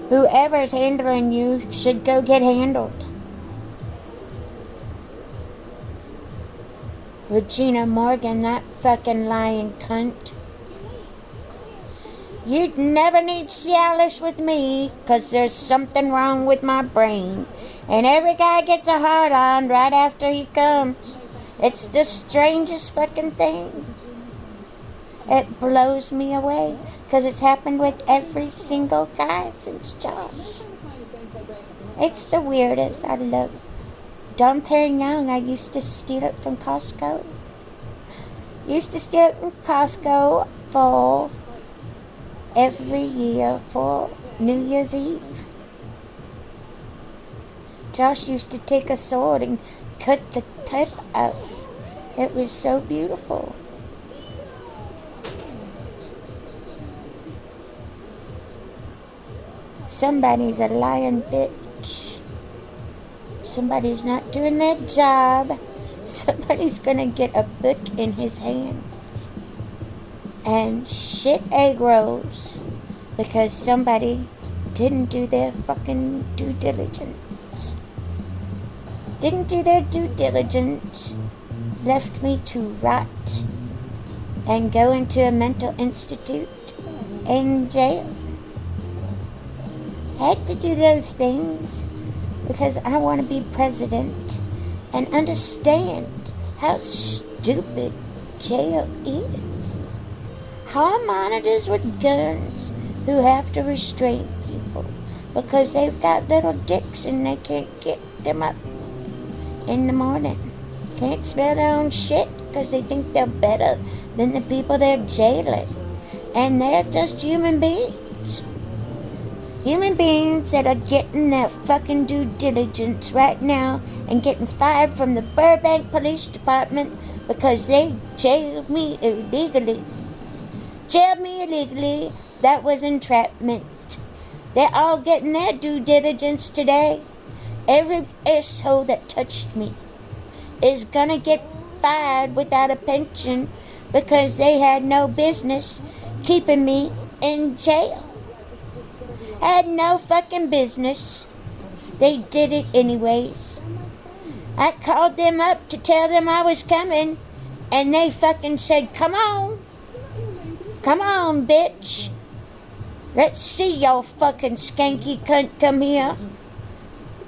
Whoever's handling you should go get handled. Regina Morgan, that fucking lying cunt. You'd never need Cialis with me, 'cause there's something wrong with my brain. And every guy gets a hard-on right after he comes. It's the strangest fucking thing. It blows me away, 'cause it's happened with every single guy since Josh. It's the weirdest. I love it. Dom Perignon, I used to steal it from Costco. For every year for New Year's Eve. Josh used to take a sword and cut the tip out. It was so beautiful. Somebody's a lying bitch. Somebody's not doing their job. Somebody's gonna get a book in his hands and shit egg rolls because somebody didn't do their fucking due diligence. Left me to rot and go into a mental institute and jail. Had to do those things because I want to be president and understand how stupid jail is. Hall monitors with guns who have to restrain people because they've got little dicks and they can't get them up in the morning. Can't smell their own shit because they think they're better than the people they're jailing. And they're just human beings. Human beings that are getting their fucking due diligence right now and getting fired from the Burbank Police Department because they jailed me illegally. That was entrapment. They're all getting their due diligence today. Every asshole that touched me is gonna get fired without a pension because they had no business keeping me in jail. Had no fucking business. They did it anyways. I called them up to tell them I was coming, and they fucking said, come on, bitch. Let's see your fucking skanky cunt come here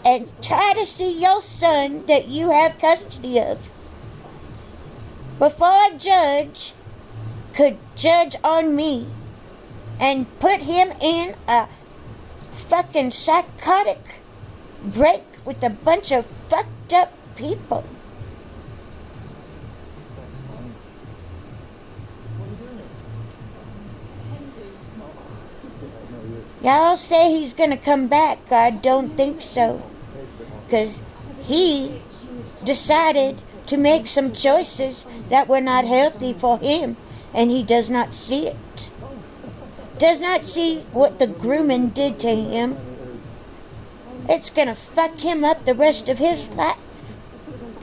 and try to see your son that you have custody of. Before a judge could judge on me and put him in a fucking psychotic break with a bunch of fucked up people. Y'all say he's gonna come back. I don't think so. 'Cause he decided to make some choices that were not healthy for him, and he does not see it. Does not see what the grooming did to him. It's gonna fuck him up the rest of his life.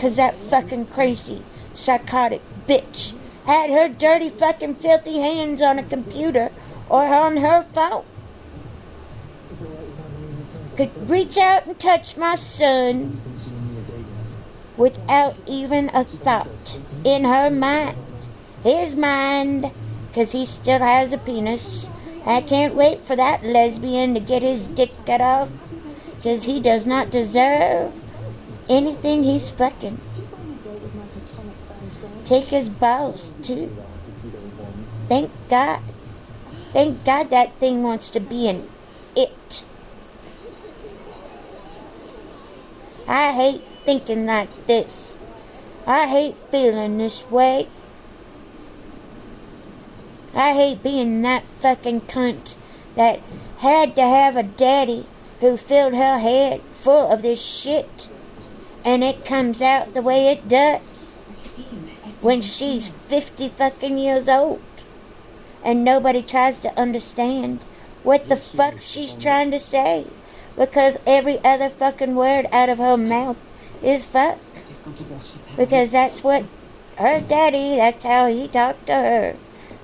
'Cause that fucking crazy, psychotic bitch had her dirty fucking filthy hands on a computer or on her phone. Could reach out and touch my son without even a thought in her mind. His mind, 'cause he still has a penis. I can't wait for that lesbian to get his dick cut off, 'cause he does not deserve anything he's fucking. Take his balls, too. Thank God. Thank God that thing wants to be an it. I hate thinking like this. I hate feeling this way. I hate being that fucking cunt that had to have a daddy who filled her head full of this shit. And it comes out the way it does when she's 50 fucking years old. And nobody tries to understand what the fuck she's trying to say. Because every other fucking word out of her mouth is fuck. Because that's what her daddy, that's how he talked to her.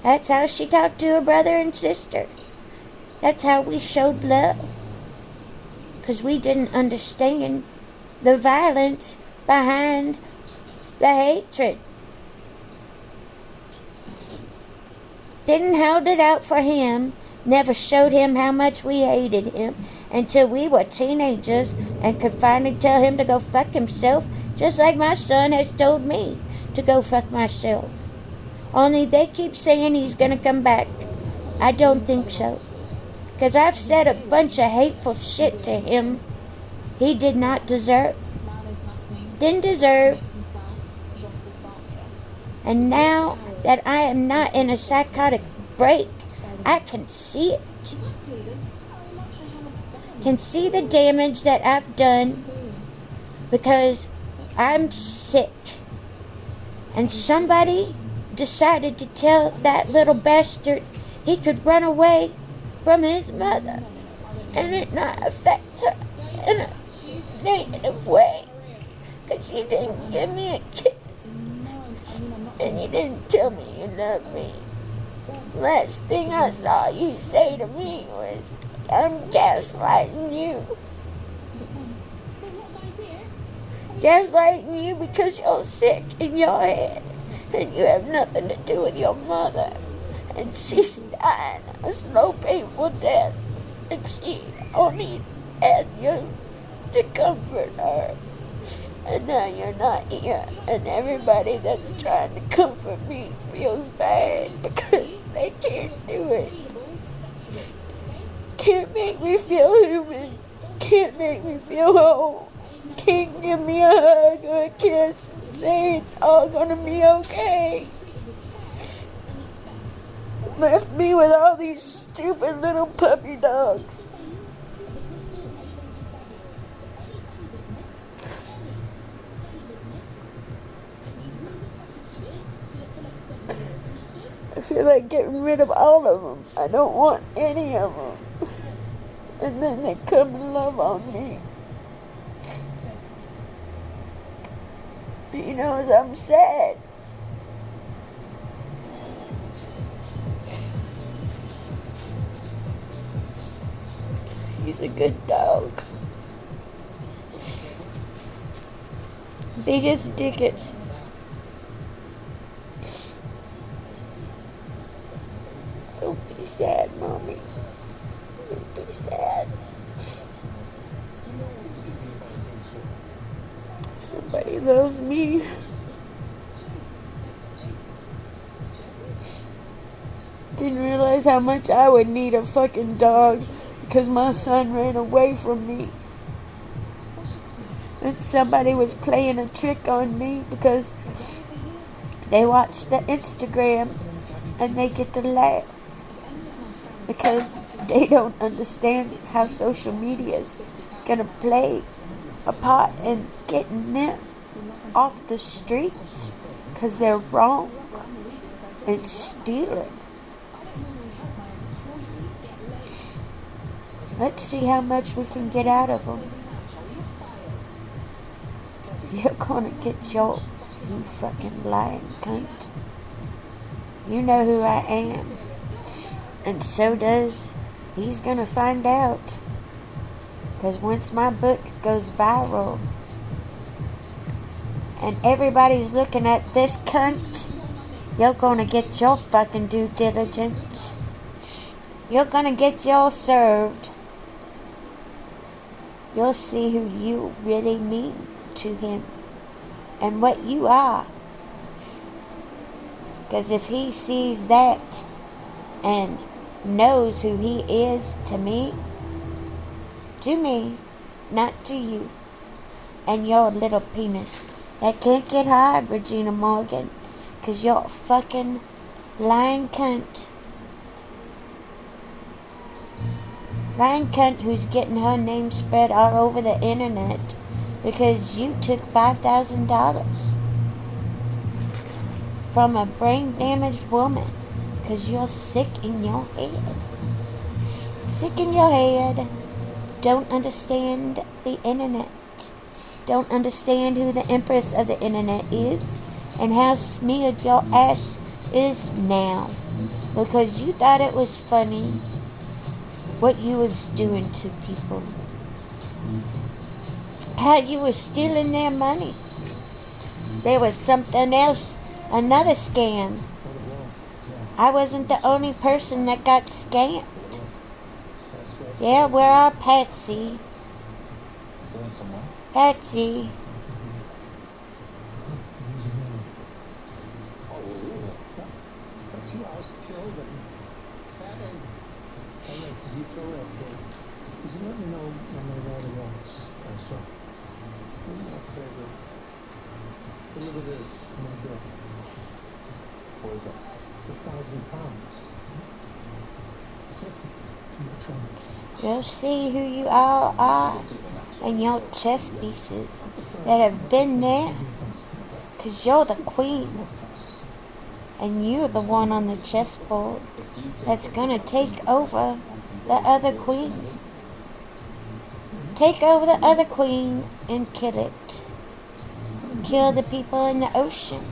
That's how she talked to her brother and sister. That's how we showed love. because we didn't understand the violence behind the hatred. Didn't hold it out for him, never showed him how much we hated him until we were teenagers and could finally tell him to go fuck himself, just like my son has told me to go fuck myself. Only they keep saying he's gonna come back. I don't think so. Because I've said a bunch of hateful shit to him he did not deserve. Didn't deserve. And now that I am not in a psychotic break, I can see it. Can see the damage that I've done because I'm sick. And somebody decided to tell that little bastard he could run away from his mother and it not affect her in a negative way. Because you didn't give me a kiss. And you didn't tell me you loved me. Last thing I saw you say to me was, I'm gaslighting you. Gaslighting you because you're sick in your head. And you have nothing to do with your mother. And she's dying a slow, painful death. And she only had you to comfort her. And now you're not here, and everybody that's trying to comfort me feels bad because they can't do it. Can't make me feel human. Can't make me feel whole. Can't give me a hug or a kiss and say it's all gonna be okay. Left me with all these stupid little puppy dogs. I feel like getting rid of all of them. I don't want any of them. And then they come and love on me. He knows I'm sad. He's a good dog. Biggest dickets. Don't be sad, Mommy. Don't be sad. Somebody loves me. Didn't realize how much I would need a fucking dog because my son ran away from me. And somebody was playing a trick on me because they watch the Instagram and they get to laugh. Because they don't understand how social media is going to play a part in getting them off the streets because they're wrong and stealing. Let's see how much we can get out of them. You're gonna get yours, you fucking lying cunt. You know who I am. And so does, he's gonna find out. Because once my book goes viral and everybody's looking at this cunt, you're gonna get your fucking due diligence. You're gonna get yours served. You'll see who you really mean to him and what you are. Because if he sees that and knows who he is to me, not to you, and your little penis that can't get hard, Regina Morgan, because you're a fucking lying cunt. Lying cunt who's getting her name spread all over the internet because you took $5,000 from a brain-damaged woman because you're sick in your head. Sick in your head. Don't understand the internet. Don't understand who the empress of the internet is and how smeared your ass is now because you thought it was funny what you was doing to people. how you were stealing their money. There was something else, another scam. I wasn't the only person that got scammed. Yeah, we're all Patsy. Patsy. Look at this. What is that? £1,000. You'll see who you all are and your chess pieces that have been there. 'Cause you're the queen. And you're the one on the chessboard that's gonna take over the other queen. Take over the other queen and kill it. Kill the people in the ocean.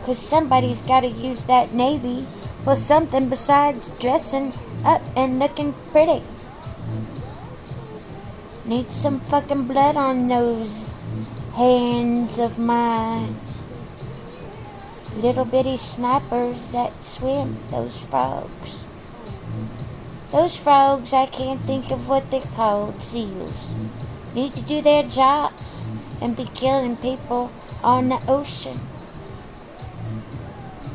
'Cause somebody's gotta use that navy for something besides dressing up and looking pretty. Need some fucking blood on those hands of mine. Little bitty snipers that swim, those frogs. Those frogs, I can't think of what they're called, seals. Need to do their jobs and be killing people on the ocean.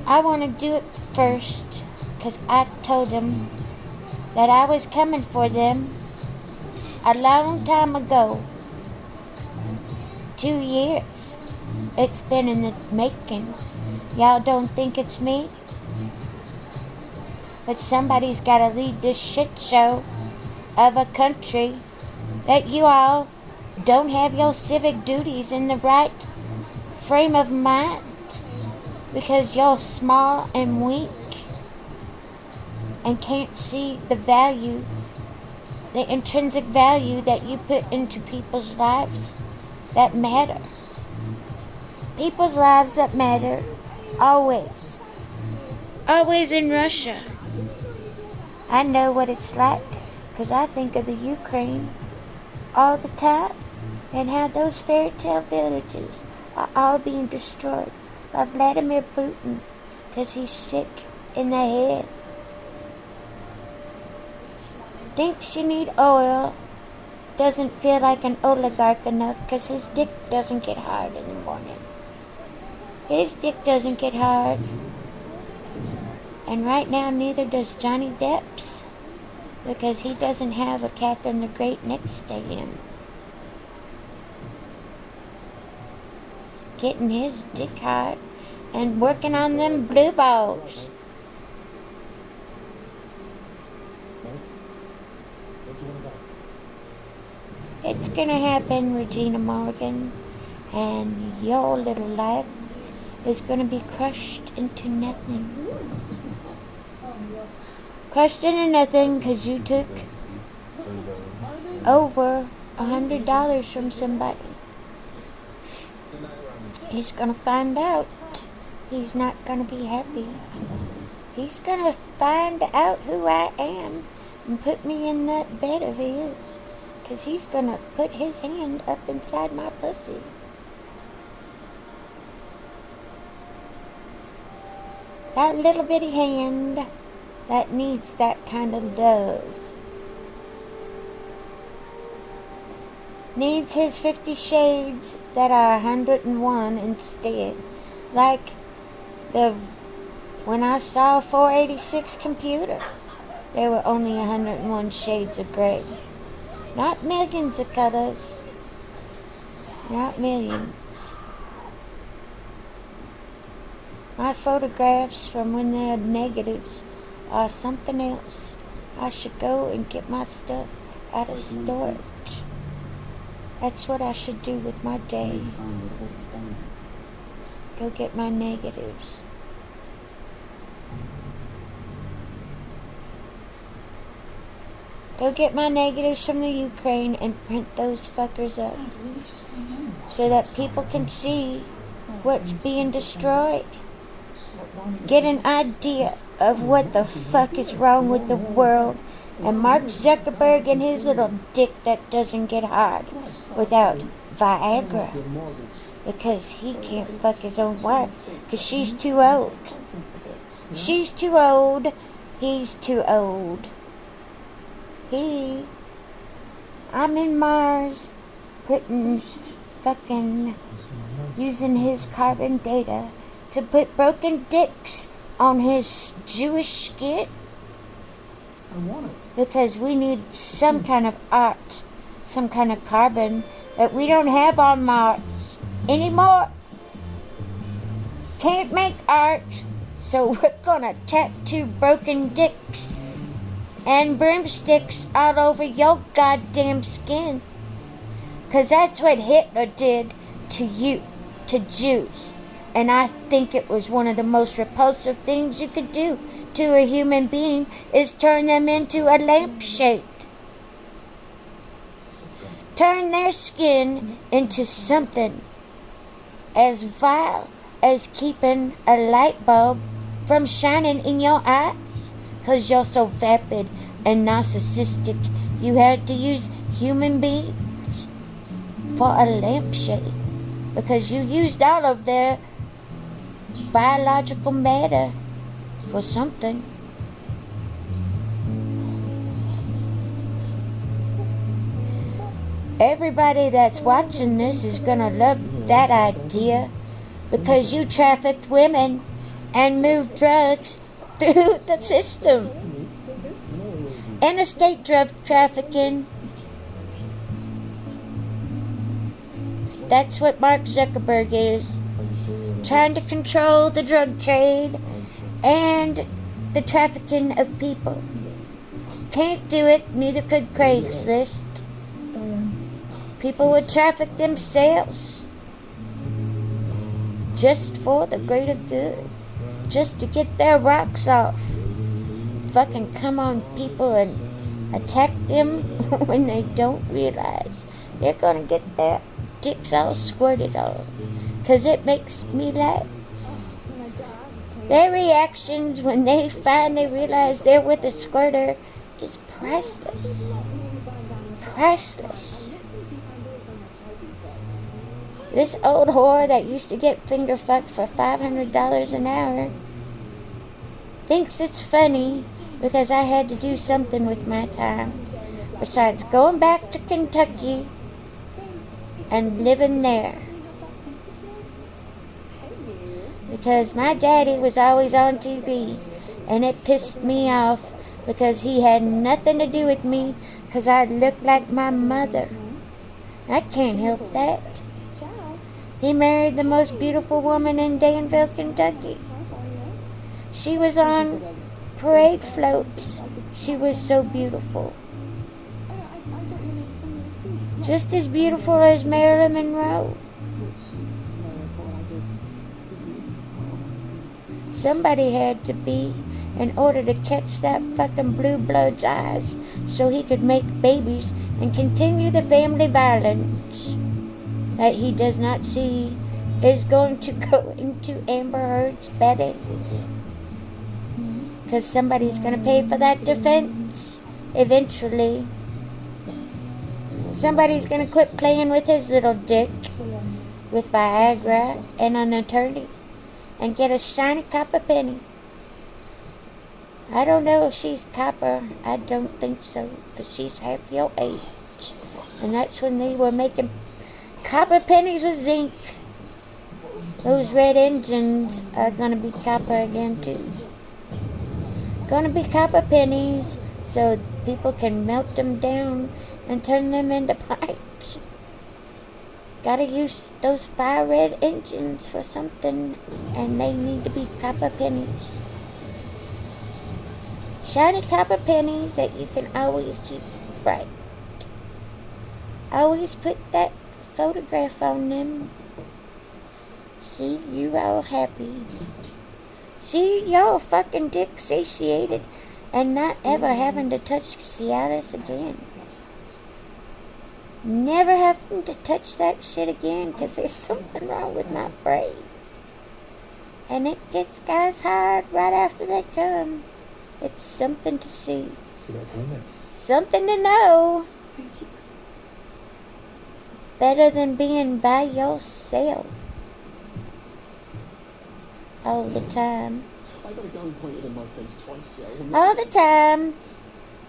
I want to do it first, 'cause I told them that I was coming for them a long time ago. 2 years. It's been in the making. Y'all don't think it's me? But somebody's got to lead this shit show of a country that you all don't have your civic duties in the right frame of mind because you're small and weak and can't see the value, the intrinsic value that you put into people's lives that matter. People's lives that matter, always. Always in Russia. I know what it's like, 'cause I think of the Ukraine all the time and how those fairy tale villages are all being destroyed by Vladimir Putin, 'cause he's sick in the head. Thinks you need oil, doesn't feel like an oligarch enough 'cause his dick doesn't get hard in the morning. His dick doesn't get hard. And right now, neither does Johnny Depp's, because he doesn't have a Catherine the Great next to him, getting his dick hard and working on them blue balls. It's gonna happen, Regina Morgan, and your little life is gonna be crushed into nothing. Crushed into nothing because you took over $100 from somebody. He's gonna find out. He's not gonna be happy. He's gonna find out who I am and put me in that bed of his, 'cause he's gonna put his hand up inside my pussy. That little bitty hand that needs that kind of love. Needs his 50 shades that are 101 instead. Like when I saw a 486 computer, there were only 101 shades of gray. Not millions of colors. Not millions. My photographs from when they had negatives are something else. I should go and get my stuff out of storage. That's what I should do with my day. Go get my negatives. Go get my negatives from the Ukraine and print those fuckers up so that people can see what's being destroyed. Get an idea of what the fuck is wrong with the world And Mark Zuckerberg and his little dick that doesn't get hard without Viagra. Because he can't fuck his own wife. Because she's too old. She's too old. He's too old. I'm in Mars putting fucking using his carbon data to put broken dicks on his Jewish skin. I want it. Because we need some kind of art, some kind of carbon that we don't have on Mars anymore. Can't make art, so we're gonna tattoo broken dicks and broomsticks all over your goddamn skin. 'Cause that's what Hitler did to you, to Jews. And I think it was one of the most repulsive things you could do to a human being is turn them into a lampshade. Turn their skin into something as vile as keeping a light bulb from shining in your eyes. 'Cause you're so vapid and narcissistic, you had to use human beings for a lampshade. Because you used all of their biological matter for something. Everybody that's watching this is gonna love that idea because you trafficked women and moved drugs through the system. Interstate drug trafficking. That's what Mark Zuckerberg is. Trying to control the drug trade and the trafficking of people. Can't do it, neither could Craigslist. People would traffic themselves just for the greater good, just to get their rocks off. Fucking come on people and attack them when they don't realize they're gonna get their dicks all squirted on. 'Cause it makes me laugh. Their reactions when they finally realize they're with a squirter is priceless. Priceless. This old whore that used to get finger fucked for $500 an hour thinks it's funny because I had to do something with my time besides going back to Kentucky and living there. Because my daddy was always on TV and it pissed me off because he had nothing to do with me because I looked like my mother. I can't help that. He married the most beautiful woman in Danville, Kentucky. She was on parade floats. She was so beautiful. Just as beautiful as Marilyn Monroe. Somebody had to be in order to catch that fucking blue blood's eyes so he could make babies and continue the family violence that he does not see is going to go into Amber Heard's belly. Because somebody's going to pay for that defense eventually. Somebody's going to quit playing with his little dick with Viagra and an attorney and get a shiny copper penny. I don't know if she's copper. I don't think so, because she's half your age. And that's when they were making copper pennies with zinc. Those red engines are going to be copper again too. Going to be copper pennies so people can melt them down and turn them into pipes. Gotta use those fire red engines for something, and they need to be copper pennies. Shiny copper pennies that you can always keep bright. Always put that photograph on them. See you all happy. See y'all fucking dick satiated and not ever having to touch Cialis again. Never having to touch that shit again because there's something wrong with my brain. And it gets guys hard right after they come. It's something to see. Feel like coming then? Something to know. Thank you. Better than being by yourself all the time. I got a gun pointed in my face twice, yeah. All the time.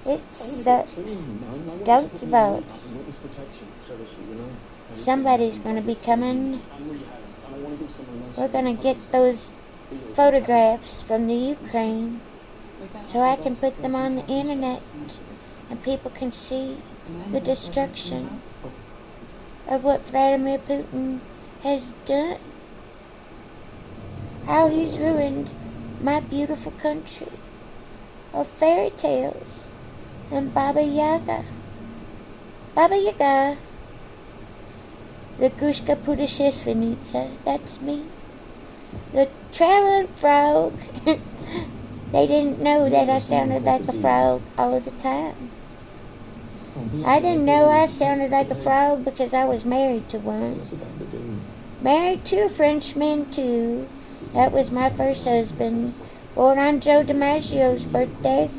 It sucks. Donkey boats. Somebody's gonna be coming. We're gonna get those photographs from the Ukraine so I can put them on the internet and people can see the destruction of what Vladimir Putin has done. How he's ruined my beautiful country of fairy tales and Baba Yaga. Baba Yaga. Ragushka Pudashesvanica. That's me. The traveling frog. They didn't know that I sounded like a frog all the time. I didn't know I sounded like a frog because I was married to one. Married to a Frenchman too. That was my first husband. Born on Joe DiMaggio's birthday.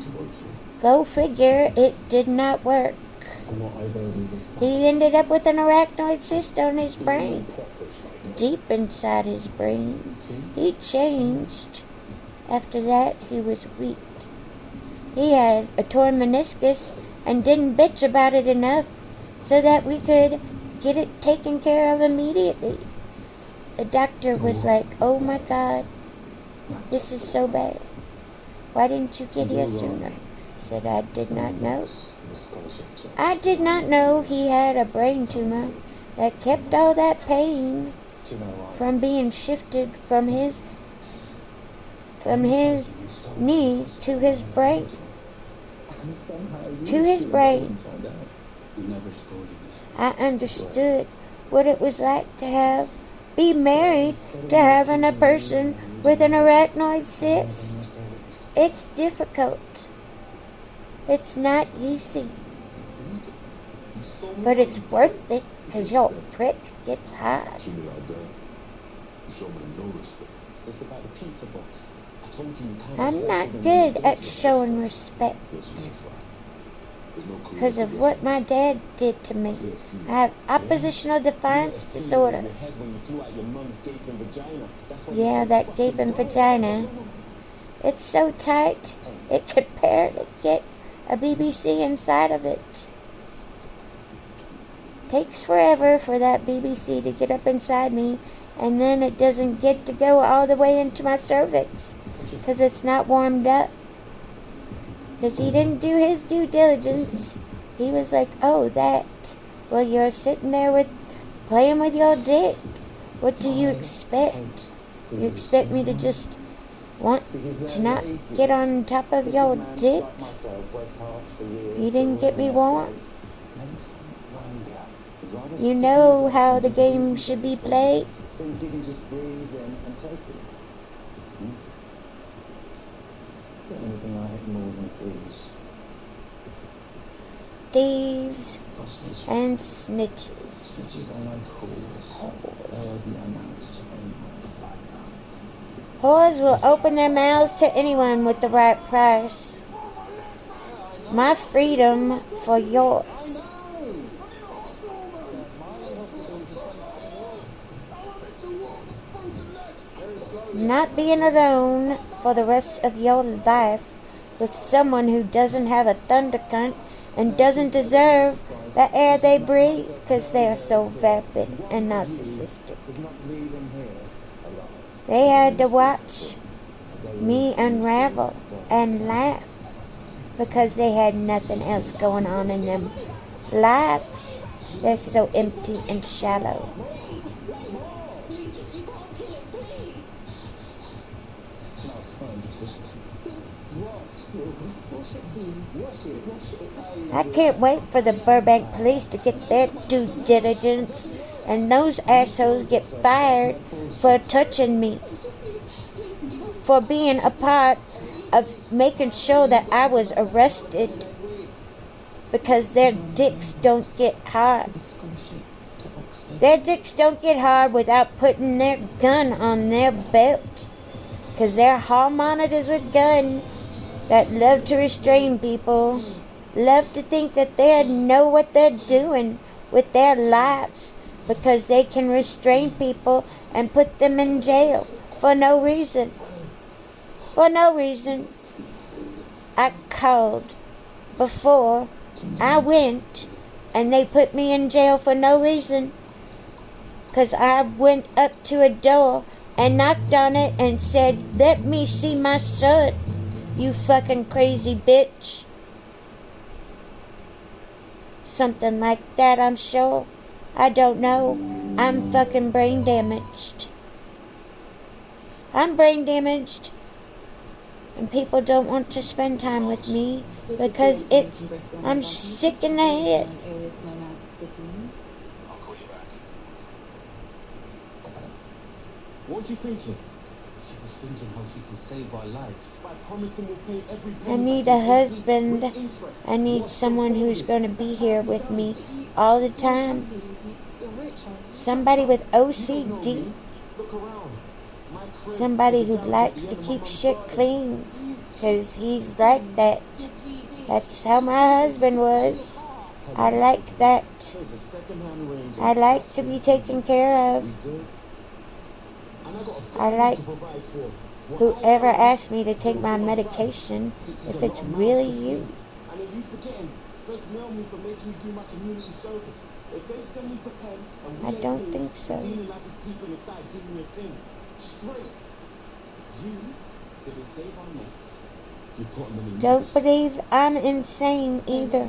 Go figure, it did not work. He ended up with an arachnoid cyst on his brain. Deep inside his brain. He changed. After that, he was weak. He had a torn meniscus and didn't bitch about it enough so that we could get it taken care of immediately. The doctor was like, oh my God, this is so bad. Why didn't you get here sooner? I said, I did not know. I did not know he had a brain tumor that kept all that pain from being shifted from his knee to his brain. To his brain. I understood what it was like to be married to having a person with an arachnoid cyst. It's difficult. It's not easy. But it's worth it because your prick gets hard. I'm not good at showing respect because of what my dad did to me. I have oppositional defiance disorder. Yeah, that gaping vagina. It's so tight, it could barely get a BBC inside of it. Takes forever for that BBC to get up inside me, and then it doesn't get to go all the way into my cervix because it's not warmed up. Because he didn't do his due diligence. He was like, oh, that. Well, you're sitting there playing with your dick. What do you expect? You expect me to just want to not get on top of your dick? You didn't get me warm. You know how the game should be played? Things you can just breathe in and take it. The only thing I hate more than thieves. Thieves Hostages. and snitches. Snitches are like whores. They'll open their mouths to anyone with the right price. Whores will open their mouths to anyone with the right price. My freedom for yours. Not being alone for the rest of your life with someone who doesn't have a thunder cunt and doesn't deserve the air they breathe because they are so vapid and narcissistic. They had to watch me unravel and laugh because they had nothing else going on in them lives. They're so empty and shallow. I can't wait for the Burbank police to get their due diligence and those assholes get fired for touching me, for being a part of making sure that I was arrested because their dicks don't get hard. Their dicks don't get hard without putting their gun on their belt because their hall monitors with gun that love to restrain people, love to think that they know what they're doing with their lives because they can restrain people and put them in jail for no reason. For no reason. I called before I went and they put me in jail for no reason. Because I went up to a door and knocked on it and said, "Let me see my son, you fucking crazy bitch." Something like that, I'm sure. I don't know. I'm fucking brain damaged. I'm brain damaged. And people don't want to spend time with me because I'm sick in the head. I'll call you back. What was she thinking? She was thinking how she can save our lives. By promising we'll pay every penny I need back a in husband. with interest. I need someone who's going to be here with me all the time. You're rich, aren't you? Somebody with You don't know OCD. me. Look around. My crib Somebody is who down at likes the to end of keep my mum's shit garden. clean. Because he's like that. That's how my husband was. I like that. There's a second-hand range of I like to be taken care We of. good? And I got a I family like to provide for. What Whoever I own asks me to take goes my on my medication, side. Six is if a it's lot of mouths really to you. feed. And if you forgetting, first nail me for making you do my community service. If they send me to pen and we I ain't don't paid, think so. dealing like it's people inside giving me a thing. Straight. You didn't save our mates. You put them in the Don't news. believe I'm insane either.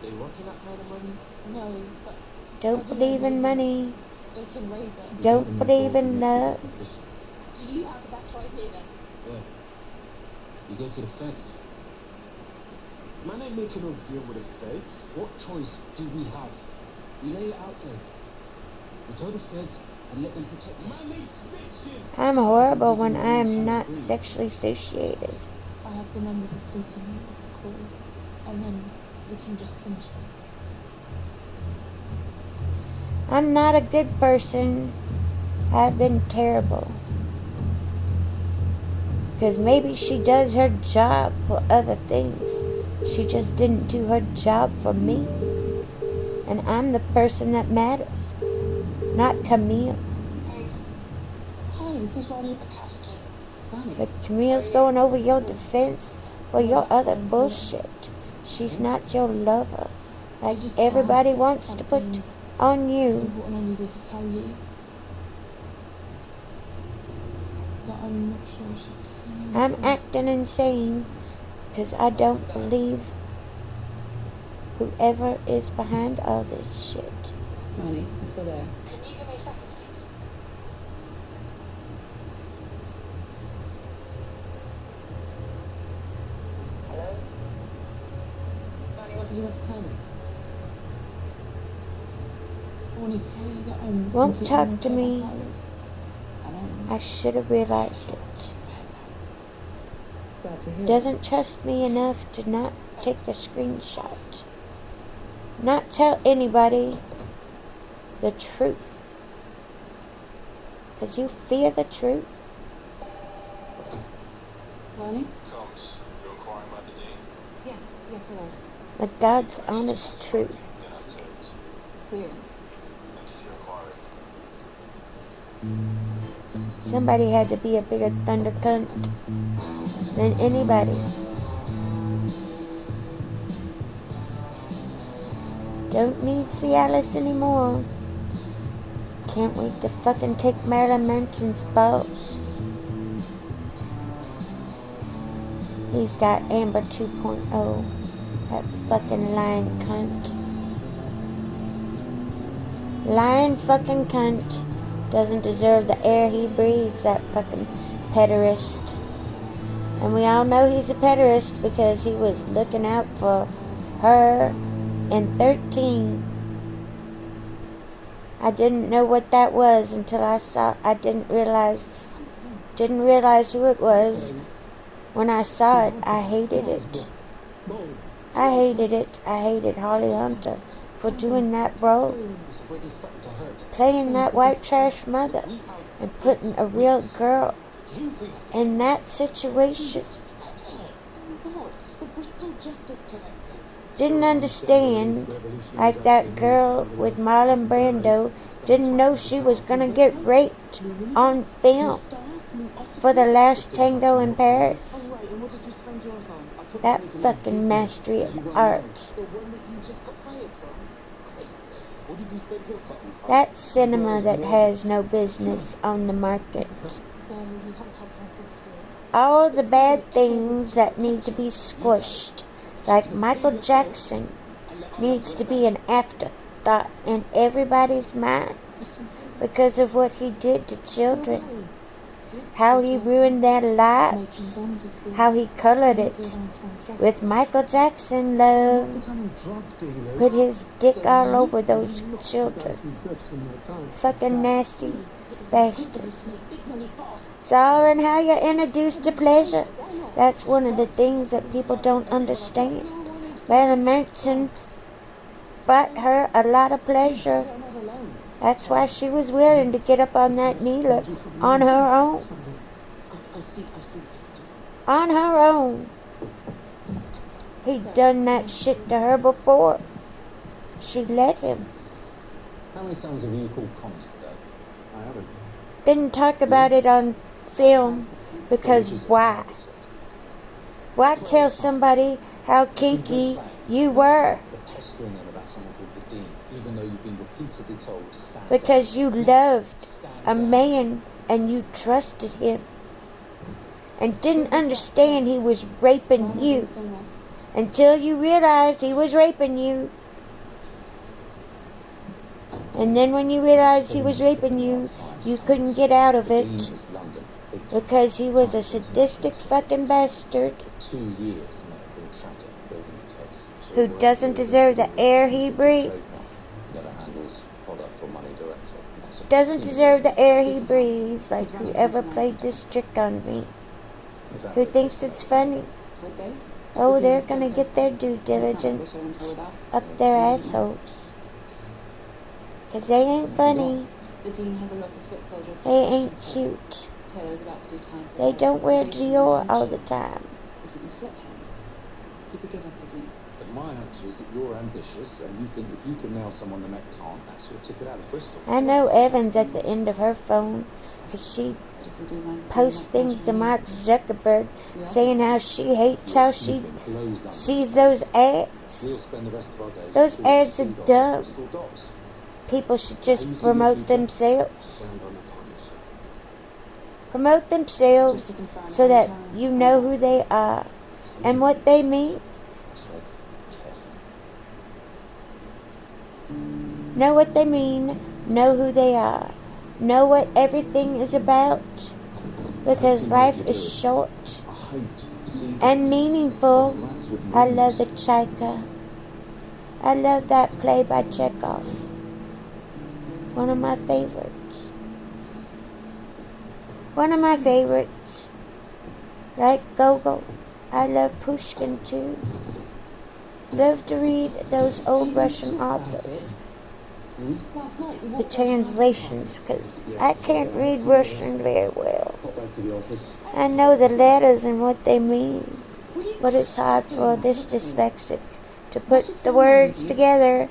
They rocking that kind of money? No, but Don't believe in money. they can raise it. Don't believe in love. Do you have a better idea then? Yeah. You go to the feds. Man ain't making no deal with the feds. What choice do we have? We lay it out there. We tell the feds and let them protect us. Man ain't snitching. I'm horrible when I am not sexually satiated. I have the number of the police when you call, and then we can just finish this. I'm not a good person. I've been terrible. Because maybe she does her job for other things. She just didn't do her job for me. And I'm the person that matters, not Camille. Hi, this is Ronnie Bukowski. Ronnie. But Camille's going over your defense for your other bullshit. She's not your lover, like everybody wants to put on you. Important I needed to tell you. But I'm not sure I should tell you. I'm acting insane because I don't believe whoever is behind all this shit. Ronnie, you're still there. Can you give me a second, please? Hello? Ronnie, what did you want to tell me? I wanted to tell you that I'm Won't completely talk okay to me. about Paris. And I should have realized it. glad to hear it. Doesn't trust me enough to not take a screenshot. Not tell anybody the truth. Because you fear the truth. Ronnie? Combs, you're inquiring about the dean? Yes, yes it was. The God's honest truth. Then I've checked. Clearance. Thank you for your inquiry. Somebody had to be a bigger thunder cunt than anybody. Don't need Cialis anymore. Can't wait to fucking take Marilyn Manson's balls. He's got Amber 2.0. That fucking lying cunt. Lying fucking cunt. Doesn't deserve the air he breathes, that fucking pederast. And we all know he's a pederast because he was looking out for her in 13. I didn't know what that was until I didn't realize who it was. When I saw it, I hated it. I hated it. I hated Holly Hunter for doing that role. Playing that white trash mother and putting a real girl in that situation. didn't understand, like that girl with Marlon Brando didn't know she was gonna get raped on film for The Last Tango in Paris. Right, and what did you spend yours on? That fucking mastery of art. The one that you just got fired from? Crazy. What did you spend your cotton from? That's cinema that has no business on the market. So you haven't had time for experience. All the bad things that need to be squished, like Michael Jackson, needs to be an afterthought in everybody's mind because of what he did to children, how he ruined their lives, how he colored it with Michael Jackson love, Becoming drug dealers. put his dick all over those children. Fucking nasty bastard. It's all in how you're introduced to pleasure. That's one of the things that people don't understand. Marilyn Manson brought her a lot of pleasure. That's why she was willing to get up on that kneeler on her own. I see. On her own. He'd done that shit to her before. She let him. How many times have you called comments today? I haven't. Didn't talk about it on film because why? Why tell somebody how kinky you were? They're pestering them about someone called the Dean, even though you've been repeatedly told to stand Because down. you loved Stand a down. man and you trusted him and didn't understand he was raping you until you realized he was raping you. And then when you realized he was raping you, you couldn't get out of The Dean it is London. Big because he was a sadistic fucking bastard 2 years now been tracking building a case. who doesn't deserve the air he breathes. Never handles product or money directly. That's a Doesn't team. deserve the air he breathes, like whoever played this trick on me. Exactly. Who thinks it's funny? Would they? Oh, they're gonna get their due diligence They told us. up their assholes. 'Cause they ain't funny. The Dean has a local foot soldier. They ain't cute. Taylor is about to do time for They us. don't wear Probation Dior and all the time. If we can flip him, he could give us the Dean. But my hunch is that you're ambitious and you think if you can nail someone the Met can't, that's your ticket out of Bristol. I know Evan's at the end of her phone 'cause she But if we do mind posts things to Mark Zuckerberg Yeah. saying how she hates how she Snooping, closed under. sees those ads. We'll spend the rest of our days Those calling ads are seagulls dumb. Bristol dogs. People should just promote themselves. Stand on the partnership. Promote themselves so that you know who they are and what they mean. Tread carefully. Know what they mean, know who they are, know what everything is about. Because life is short I hate seagulls. and meaningful. Rats with I love the wings. Chaika. I love that play by Chekhov. One of my favorites. One of my favorites. Like Gogol. I love Pushkin too. Love to read those old Russian authors. Last night we The walked translations, because I can't read Russian very well. Pop back to the office. I know the letters and what they mean, but it's hard for this dyslexic to put the words together.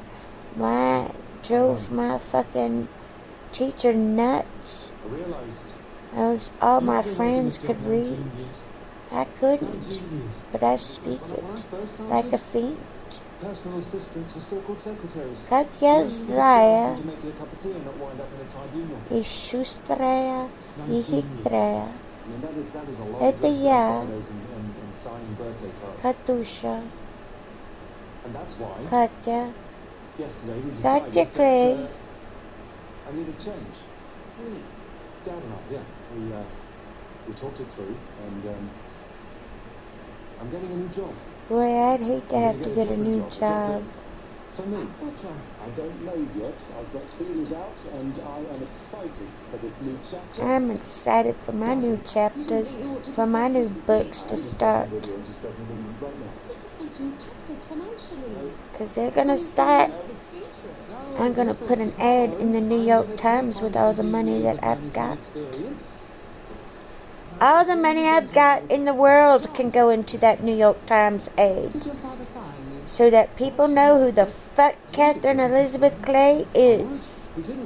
My drove my fucking teacher nuts. I realised Those all my friends could read. I couldn't, 19 years. but I speak When I it first started, like a fiend. personal assistants were still called secretaries. Как They я were just злая asked to make you a cup of tea and not wind up in a tribunal. и шустрая и хитрая. I mean, that is a lot Это of just я. photos and signing birthday cards. Катюша, And that's why Катя, yesterday we Katya decided Craig. that I needed change. Really? Dad and I, yeah. We talked it through and I'm getting a new job. Boy, I'd hate to have to get a new job. For me. What job? I don't know yet. I've got feelers out and I am excited for this new chapter. I'm excited for my new chapters, for my new books to start. Video and discussing with you right now. This is going to impact us financially. Because they're going to start. I'm going to put an ad in the New York Times with all the money that I've got. Experience. All the money I've got in the world can go into that New York Times ad. Did your father fire you? so that people know who the fuck Catherine Elizabeth Clay is. We didn't.